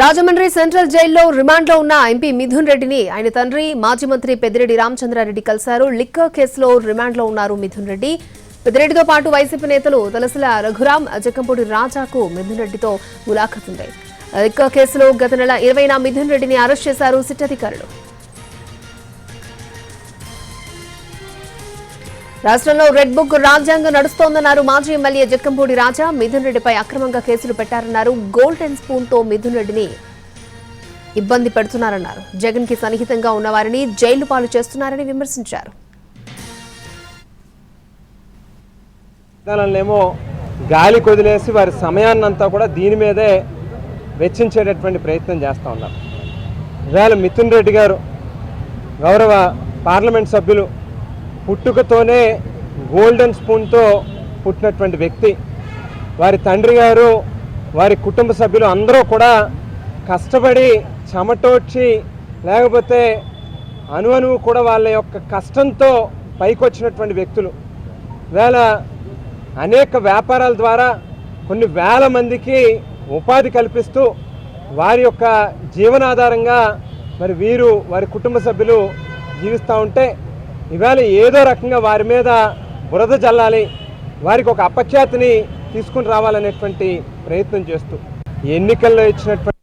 Rajahmundry central జైల్లో రిమాండ్లో ఉన్న MP Mithun రెడ్డిని ఆయన తండ్రి మాజీ మంత్రి పెద్దిరెడ్డి రామచంద్రారెడ్డి కలిశారు. లిక్కర్ కేసులో రిమాండ్లో ఉన్నారు మిథున్ రెడ్డి. పెద్దిరెడ్డితో పాటు వైసీపీ నేతలు తలసల రఘురాం, జక్కంపూడి రాజాకు మిథున్ రెడ్డితో ములాఖత్ ఉంది. లిక్కర్ కేసులో గత నెల 20న మిథున్ రెడ్డిని అరెస్ట్ చేశారు సిట్ అధికారులు. రాష్ట్రంలో రెడ్ బుక్ రాజ్యాంగం నడుస్తోందన్నారు మాజీ ఎమ్మెల్యే జక్కంపూడి రాజా. మిథున్ రెడ్డిపై అక్రమంగా కేసులు పెట్టారన్నారు. గోల్డెన్ స్పూన్ తో మిథున్ రెడ్డిని ఇబ్బంది పెడుతున్నారన్నారు. జగన్ కి సన్నిహితంగా ఉన్న వారిని జైలు పాలు చేస్తున్నారని విమర్శించారు. గాలి కొదిలేసి వారి సమయాన్నంతా కూడా దీని మీదే వెచ్చించేటటువంటి ప్రయత్నం చేస్తూ ఉన్నారు. ఇవాళ మిథున్ రెడ్డి గారు గౌరవ పార్లమెంట్ సభ్యులు పుట్టుకతోనే గోల్డెన్ స్పూన్తో పుట్టినటువంటి వ్యక్తి. వారి తండ్రి గారు, వారి కుటుంబ సభ్యులు అందరూ కూడా కష్టపడి చెమటోడ్చి, లేకపోతే అణువణువు కూడా వాళ్ళ యొక్క కష్టంతో పైకొచ్చినటువంటి వ్యక్తులు. వేళ అనేక వ్యాపారాల ద్వారా కొన్ని వేల మందికి ఉపాధి కల్పిస్తూ వారి యొక్క జీవనాధారంగా మరి వీరు, వారి కుటుంబ సభ్యులు జీవిస్తూ ఉంటే ఇవాళ ఏదో రకంగా వారి మీద బురద జల్లాలి, వారికి ఒక అపఖ్యాతిని తీసుకుని రావాలనేటువంటి ప్రయత్నం చేస్తూ ఎన్నికల్లో ఇచ్చినటువంటి